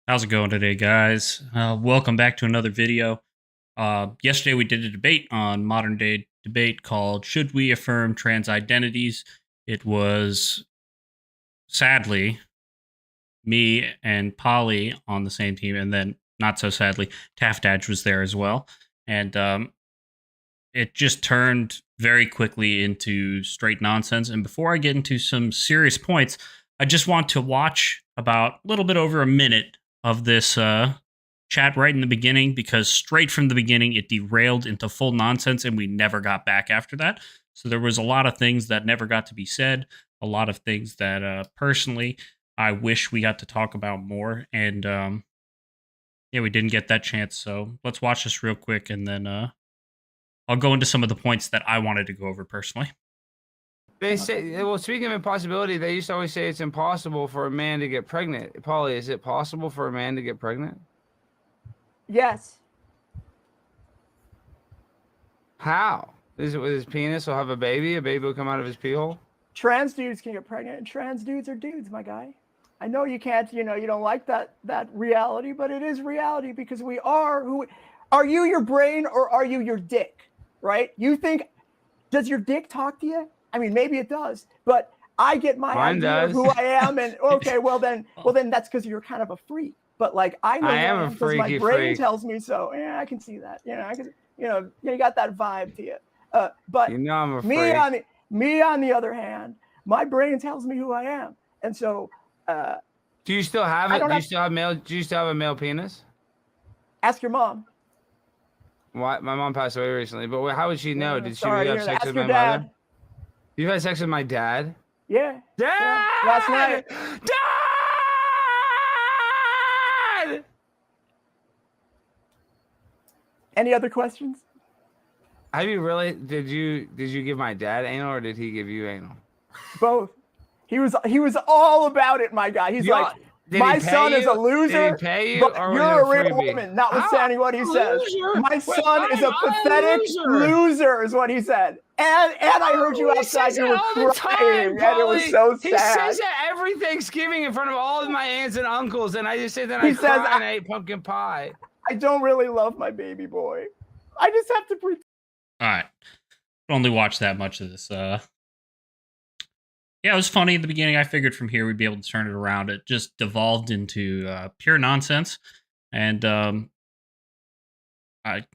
How's it going today, guys? Welcome back to another video. Yesterday we did a debate on modern day debate called Should We Affirm Trans Identities? It was sadly me and Polly on the same team, and then not so sadly, Taftadge was there as well. And it just turned very quickly into straight nonsense. And before I get into some serious points, I just want to watch about a little bit over a minute of this chat right in the beginning because straight from the beginning it derailed into full nonsense and we never got back after that. So there was a lot of things that never got to be said, a lot of things that personally I wish we got to talk about more. And yeah, we didn't get that chance. So let's watch this real quick and then I'll go into some of the points that I wanted to go over personally. They say, well, speaking of impossibility, they used to always say it's impossible for a man to get pregnant. Polly, is it possible for a man to get pregnant? Yes. How? Is it with his penis? He'll have a baby? A baby will come out of his pee hole? Trans dudes can get pregnant, and trans dudes are dudes, my guy. I know you can't, you don't like that reality, but it is reality because we are who. Are you your brain or are you your dick? Right? You think, does your dick talk to you? I mean, maybe it does, but I get my Mine idea does. of who I am, and okay, well then that's because you're kind of a freak. But like I know I am a because my freaky brain freak. tells me so. Yeah, I can see that. I can. You got that vibe to you. But I'm a freak. Me on the other hand, my brain tells me who I am, and so. Do you still have it? Do you still have a male penis? Ask your mom. What? My mom passed away recently, but how would she know? Did she have sex with my dad. mother? You've had sex with my dad? Yeah. Dad! Yeah. Last night. Dad! Any other questions? Have you really? Did you give my dad anal or did he give you anal? Both. He was all about it, my guy. He's like, my son is a loser, did he pay you, but or you're a real woman, notwithstanding what he says. My son is a pathetic loser, is what he said. And I heard you outside, you were crying, and it was so sad. He says that every Thanksgiving in front of all of my aunts and uncles, and I just say that I cried and I ate pumpkin pie. I don't really love my baby boy. I just have to pretend. All right. Only watch that much of this. Yeah, it was funny in the beginning. I figured from here we'd be able to turn it around. It just devolved into pure nonsense. And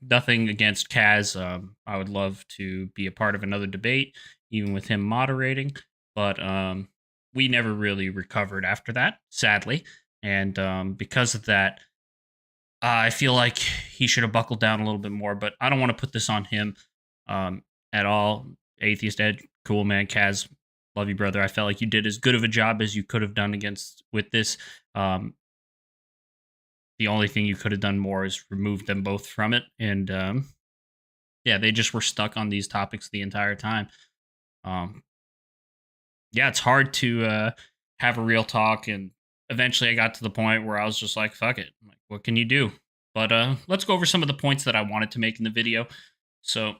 nothing against Kaz. I would love to be a part of another debate, even with him moderating. But we never really recovered after that, sadly. And because of that, I feel like he should have buckled down a little bit more. But I don't want to put this on him at all. Atheist Ed, cool man. Kaz, love you, brother. I felt like you did as good of a job as you could have done with this. The only thing you could have done more is remove them both from it. And yeah, they just were stuck on these topics the entire time. Yeah, it's hard to have a real talk. And eventually I got to the point where I was just like, fuck it. Like, what can you do? But let's go over some of the points that I wanted to make in the video. So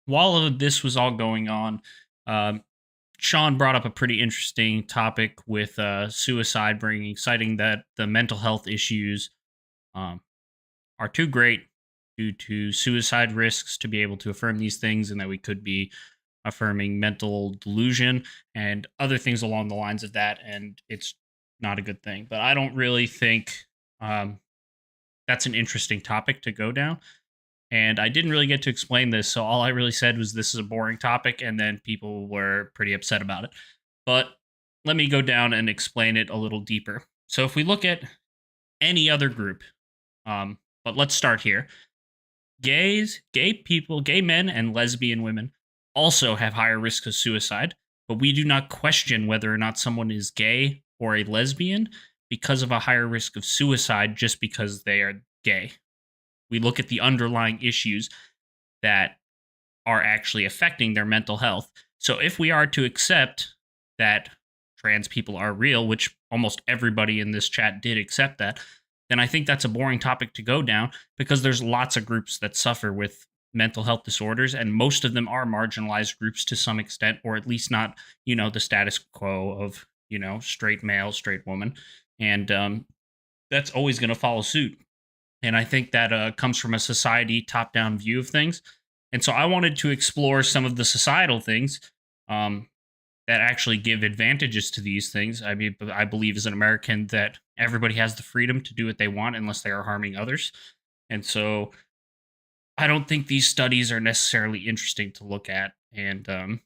while this was all going on, Sean brought up a pretty interesting topic with suicide, citing that the mental health issues are too great due to suicide risks to be able to affirm these things, and that we could be affirming mental delusion and other things along the lines of that, and it's not a good thing. But I don't really think that's an interesting topic to go down. And I didn't really get to explain this, so all I really said was this is a boring topic, and then people were pretty upset about it. But let me go down and explain it a little deeper. So if we look at any other group, but let's start here. Gay people, gay men and lesbian women also have higher risk of suicide, but we do not question whether or not someone is gay or a lesbian because of a higher risk of suicide just because they are gay. We look at the underlying issues that are actually affecting their mental health. So if we are to accept that trans people are real, which almost everybody in this chat did accept that, then I think that's a boring topic to go down because there's lots of groups that suffer with mental health disorders, and most of them are marginalized groups to some extent, or at least not, the status quo of, straight male, straight woman. And that's always going to follow suit. And I think that comes from a society top down view of things. And so I wanted to explore some of the societal things um, that actually give advantages to these things. I mean, I believe as an American that everybody has the freedom to do what they want unless they are harming others. And so I don't think these studies are necessarily interesting to look at and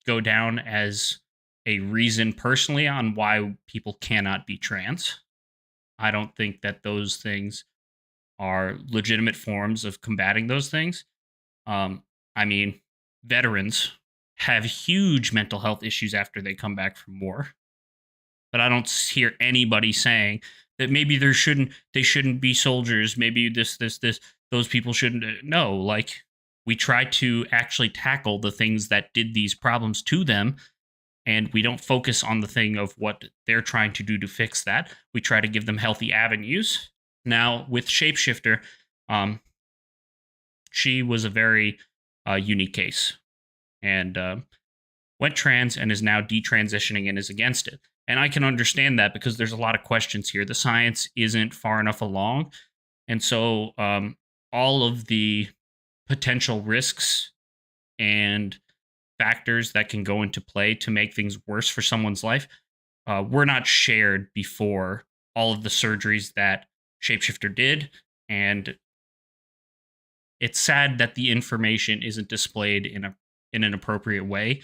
go down as a reason personally on why people cannot be trans. I don't think that those things are legitimate forms of combating those things. Um, I mean, veterans have huge mental health issues after they come back from war, but I don't hear anybody saying that maybe they shouldn't be soldiers. Maybe this those people shouldn't. No, like we try to actually tackle the things that did these problems to them, and we don't focus on the thing of what they're trying to do to fix that. We try to give them healthy avenues. Now with Shapeshifter, um, she was a very unique case and went trans and is now detransitioning and is against it. And I can understand that because there's a lot of questions here. The science isn't far enough along. And so all of the potential risks and factors that can go into play to make things worse for someone's life were not shared before all of the surgeries that Shapeshifter did. And it's sad that the information isn't displayed in an appropriate way.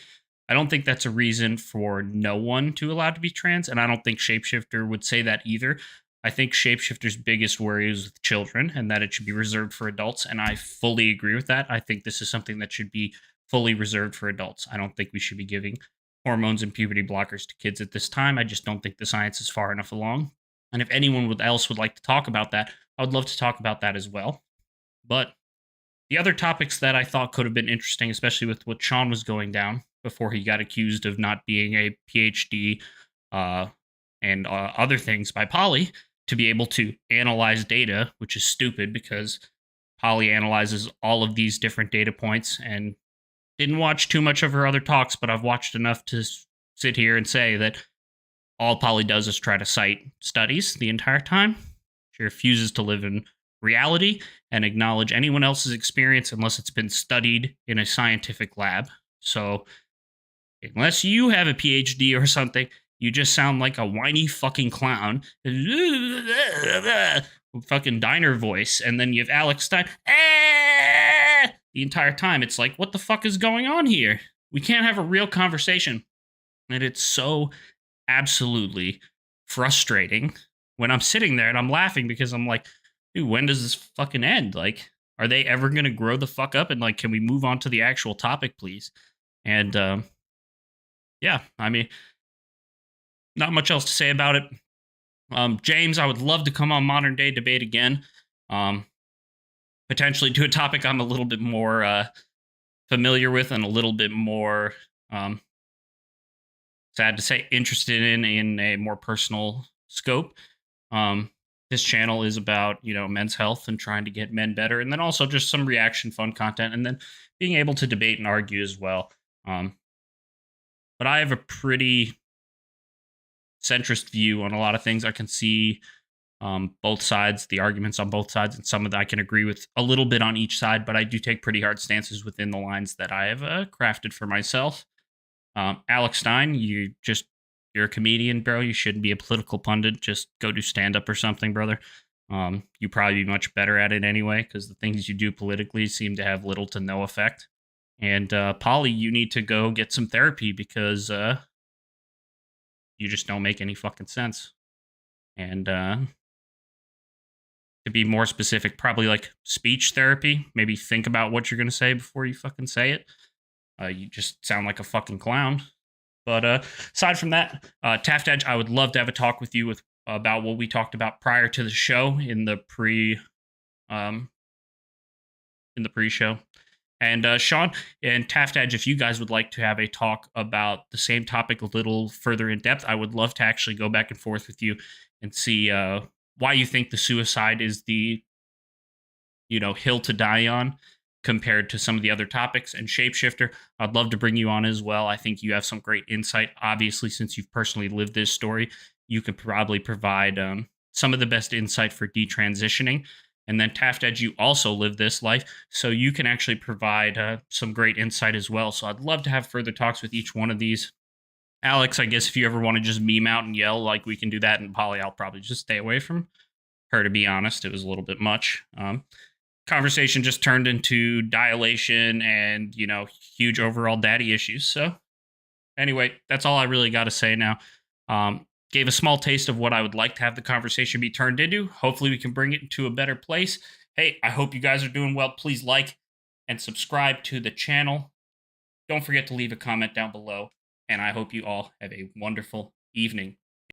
I don't think that's a reason for no one to allow to be trans, and I don't think Shapeshifter would say that either. I think Shapeshifter's biggest worry is with children and that it should be reserved for adults, and I fully agree with that. I think this is something that should be fully reserved for adults. I don't think we should be giving hormones and puberty blockers to kids at this time. I just don't think the science is far enough along. And if anyone else would like to talk about that, I would love to talk about that as well. But the other topics that I thought could have been interesting, especially with what Sean was going down before he got accused of not being a PhD uh, and other things by Polly, to be able to analyze data, which is stupid because Polly analyzes all of these different data points and didn't watch too much of her other talks, but I've watched enough to sit here and say that all Polly does is try to cite studies the entire time. She refuses to live in reality and acknowledge anyone else's experience unless it's been studied in a scientific lab. So, unless you have a PhD or something, you just sound like a whiny fucking clown. Fucking diner voice. And then you have Alex Stein. The entire time. It's like, what the fuck is going on here? We can't have a real conversation. And it's so absolutely frustrating when I'm sitting there and I'm laughing because I'm like, dude, when does this fucking end? Like, are they ever going to grow the fuck up? And like, can we move on to the actual topic, please? And yeah, I mean, not much else to say about it. James, I would love to come on Modern Day Debate again. Potentially do a topic I'm a little bit more familiar with and a little bit more, sad to say, interested in a more personal scope. This channel is about, men's health and trying to get men better, and then also just some reaction fun content, and then being able to debate and argue as well. But I have a pretty centrist view on a lot of things. I can see both sides, the arguments on both sides, and some of that I can agree with a little bit on each side, but I do take pretty hard stances within the lines that I have crafted for myself. Alex Stein, you're a comedian, bro. You shouldn't be a political pundit. Just go do stand-up or something, brother. You probably be much better at it anyway, because the things you do politically seem to have little to no effect. And Polly, you need to go get some therapy because you just don't make any fucking sense. And to be more specific, probably like speech therapy. Maybe think about what you're going to say before you fucking say it. You just sound like a fucking clown. But aside from that, Taft Edge, I would love to have a talk with you about what we talked about prior to the show in the pre-show. And Sean and Taft Edge, if you guys would like to have a talk about the same topic a little further in depth, I would love to actually go back and forth with you and see why you think the suicide is the hill to die on compared to some of the other topics. And Shapeshifter, I'd love to bring you on as well. I think you have some great insight. Obviously, since you've personally lived this story, you could probably provide some of the best insight for detransitioning. And then Taft Edge, you also live this life, so you can actually provide some great insight as well. So I'd love to have further talks with each one of these. Alex, I guess if you ever want to just meme out and yell, like we can do that. And Polly, I'll probably just stay away from her, to be honest. It was a little bit much. Conversation just turned into dilation and, huge overall daddy issues. So anyway, that's all I really got to say now. Gave a small taste of what I would like to have the conversation be turned into. Hopefully we can bring it into a better place. Hey, I hope you guys are doing well. Please like and subscribe to the channel. Don't forget to leave a comment down below. And I hope you all have a wonderful evening.